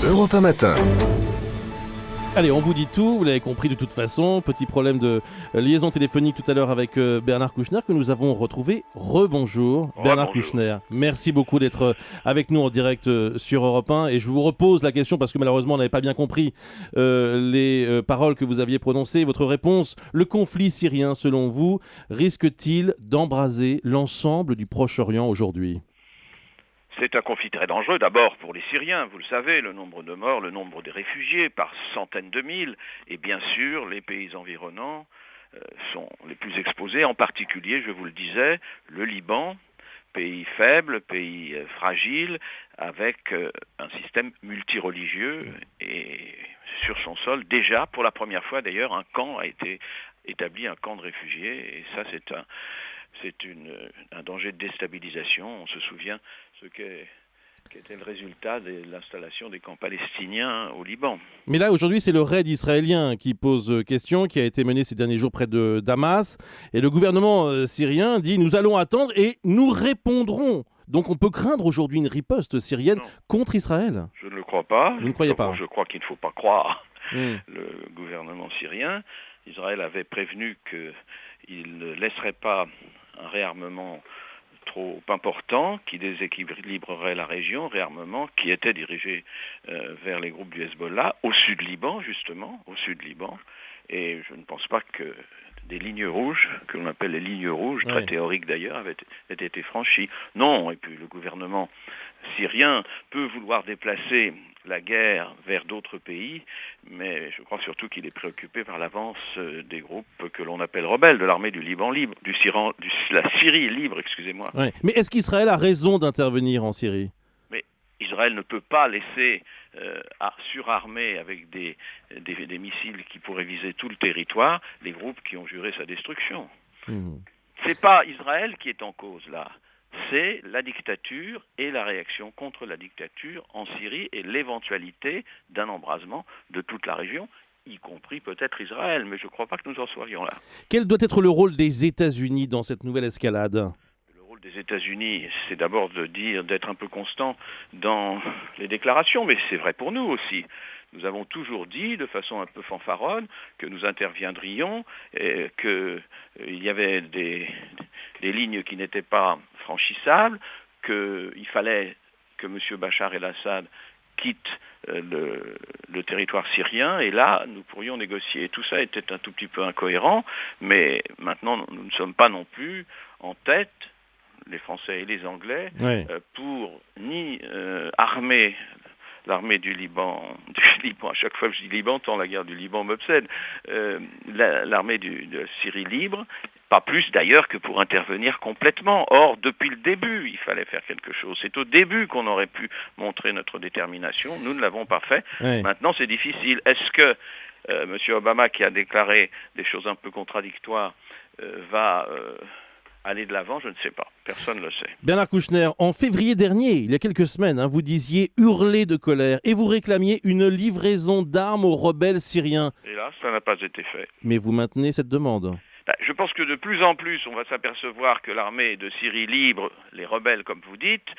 Europe 1 Matin. Allez, on vous dit tout, vous l'avez compris de toute façon. Petit problème de liaison téléphonique tout à l'heure avec Bernard Kouchner que nous avons retrouvé. Rebonjour Bernard Kouchner. Merci beaucoup d'être avec nous en direct sur Europe 1. Et je vous repose la question parce que malheureusement on n'avait pas bien compris les paroles que vous aviez prononcées. Votre réponse, le conflit syrien selon vous risque-t-il d'embraser l'ensemble du Proche-Orient aujourd'hui ? C'est un conflit très dangereux, d'abord pour les Syriens, vous le savez, le nombre de morts, le nombre des réfugiés par centaines de mille, et bien sûr les pays environnants sont les plus exposés, en particulier, je vous le disais, le Liban, pays faible, pays fragile, avec un système multireligieux, et sur son sol, déjà, pour la première fois d'ailleurs, un camp a été établi, un camp de réfugiés, et ça c'est un danger de déstabilisation. On se souvient ce qu'était le résultat de l'installation des camps palestiniens au Liban. Mais là, aujourd'hui, c'est le raid israélien qui pose question, qui a été mené ces derniers jours près de Damas. Et le gouvernement syrien dit « Nous allons attendre et nous répondrons ». Donc on peut craindre aujourd'hui une riposte syrienne contre Israël. Je ne le crois pas. Vous ne croyez pas ? Je crois qu'il ne faut pas croire le gouvernement syrien. Israël avait prévenu qu'il ne laisserait pas un réarmement trop important qui déséquilibrerait la région, réarmement qui était dirigé vers les groupes du Hezbollah, au sud Liban justement, au sud Liban, et je ne pense pas que des lignes rouges, que l'on appelle les lignes rouges, très théoriques d'ailleurs, avaient été franchies. Non, et puis le gouvernement syrien peut vouloir déplacer la guerre vers d'autres pays, mais je crois surtout qu'il est préoccupé par l'avance des groupes que l'on appelle rebelles, de l'armée du Liban libre, la Syrie libre, excusez-moi. Ouais. Mais est-ce qu'Israël a raison d'intervenir en Syrie ? Mais Israël ne peut pas laisser surarmer avec des missiles qui pourraient viser tout le territoire les groupes qui ont juré sa destruction. C'est pas Israël qui est en cause là. C'est la dictature et la réaction contre la dictature en Syrie et l'éventualité d'un embrasement de toute la région, y compris peut-être Israël, mais je ne crois pas que nous en soyons là. Quel doit être le rôle des États-Unis dans cette nouvelle escalade ? Le rôle des États-Unis, c'est d'abord d'être un peu constant dans les déclarations, mais c'est vrai pour nous aussi. Nous avons toujours dit, de façon un peu fanfaronne, que nous interviendrions, qu'il y avait des lignes qui n'étaient pas franchissables, qu'il fallait que M. Bachar el-Assad quitte le territoire syrien, et là, nous pourrions négocier. Tout ça était un tout petit peu incohérent, mais maintenant, nous ne sommes pas non plus en tête, les Français et les Anglais, pour ni armer l'armée du Liban, à chaque fois que je dis Liban, tant la guerre du Liban m'obsède, l'armée de Syrie libre, pas plus d'ailleurs que pour intervenir complètement. Or, depuis le début, il fallait faire quelque chose. C'est au début qu'on aurait pu montrer notre détermination. Nous ne l'avons pas fait. Maintenant, c'est difficile. Est-ce que M. Obama, qui a déclaré des choses un peu contradictoires, va aller de l'avant? Je ne sais pas. Personne ne le sait. Bernard Kouchner, en février dernier, il y a quelques semaines, vous disiez hurler de colère et vous réclamiez une livraison d'armes aux rebelles syriens. Hélas, ça n'a pas été fait. Mais vous maintenez cette demande ? Je pense que de plus en plus, on va s'apercevoir que l'armée de Syrie libre, les rebelles comme vous dites,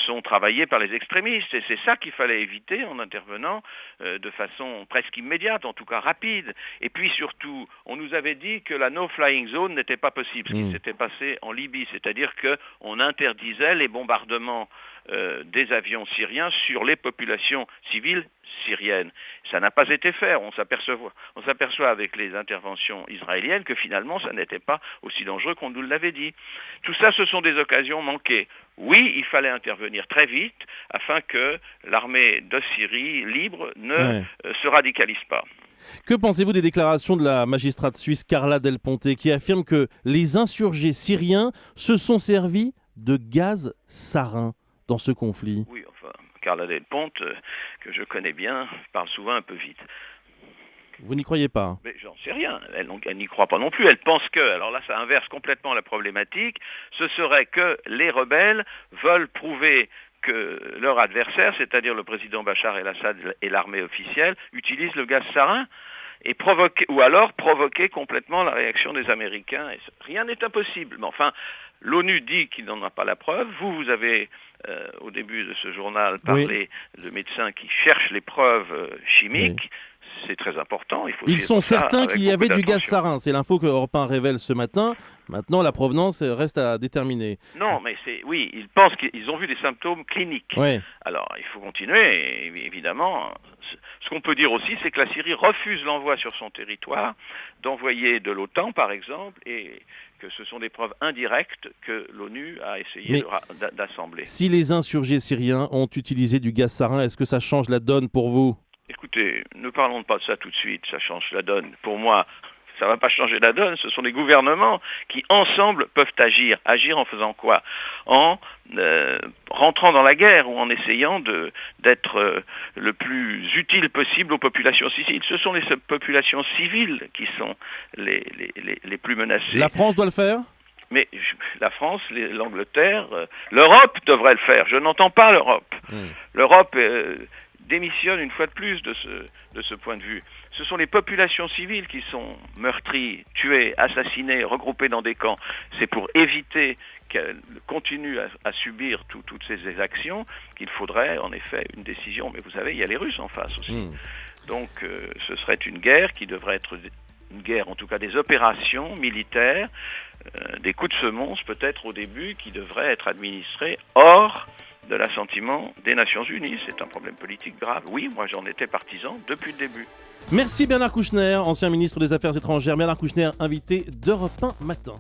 sont travaillés par les extrémistes. Et c'est ça qu'il fallait éviter en intervenant de façon presque immédiate, en tout cas rapide. Et puis surtout, on nous avait dit que la no-flying zone n'était pas possible, ce qui s'était passé en Libye. C'est-à-dire qu'on interdisait les bombardements des avions syriens sur les populations civiles syriennes. Ça n'a pas été fait. On s'aperçoit avec les interventions israéliennes que finalement ça n'était pas aussi dangereux qu'on nous l'avait dit. Tout ça, ce sont des occasions manquées. Oui, il fallait intervenir très vite afin que l'armée de Syrie libre ne se radicalise pas. Que pensez-vous des déclarations de la magistrate suisse Carla Del Ponte qui affirme que les insurgés syriens se sont servis de gaz sarin dans ce conflit ? Oui, enfin, Carla Del Ponte, que je connais bien, parle souvent un peu vite. Vous n'y croyez pas ? Mais j'en sais rien, elle n'y croit pas non plus, elle pense que, alors là ça inverse complètement la problématique, ce serait que les rebelles veulent prouver que leur adversaire, c'est-à-dire le président Bachar el-Assad et l'armée officielle, utilisent le gaz sarin et provoquer complètement la réaction des Américains. Rien n'est impossible, mais enfin, l'ONU dit qu'il n'en a pas la preuve, vous avez au début de ce journal parler de médecins qui cherchent les preuves chimiques. Oui. C'est très important. Ils sont certains qu'il y avait du gaz sarin. C'est l'info que Europe 1 révèle ce matin. Maintenant, la provenance reste à déterminer. Non, mais oui, ils pensent qu'ils ont vu des symptômes cliniques. Oui. Alors, il faut continuer. Et évidemment, ce qu'on peut dire aussi, c'est que la Syrie refuse l'envoi sur son territoire d'envoyer de l'OTAN, par exemple, et que ce sont des preuves indirectes que l'ONU a essayé d'assembler. Si les insurgés syriens ont utilisé du gaz sarin, est-ce que ça change la donne pour vous ? Écoutez, ne parlons pas de ça tout de suite, ça change la donne. Pour moi, ça ne va pas changer la donne, ce sont les gouvernements qui, ensemble, peuvent agir. Agir en faisant quoi ? En rentrant dans la guerre ou en essayant d'être le plus utile possible aux populations civiles. Ce sont les populations civiles qui sont les plus menacées. La France doit le faire ? Mais la France, l'Angleterre, l'Europe devrait le faire. Je n'entends pas l'Europe. L'Europe démissionne une fois de plus de ce point de vue. Ce sont les populations civiles qui sont meurtries, tuées, assassinées, regroupées dans des camps. C'est pour éviter qu'elles continuent à subir toutes ces actions qu'il faudrait en effet une décision. Mais vous savez, il y a les Russes en face aussi. Donc ce serait une guerre qui devrait être une guerre, en tout cas des opérations militaires, des coups de semonce peut-être au début, qui devraient être administrés hors de l'assentiment des Nations Unies. C'est un problème politique grave. Oui, moi j'en étais partisan depuis le début. Merci Bernard Kouchner, ancien ministre des Affaires étrangères. Bernard Kouchner, invité d'Europe 1 Matin.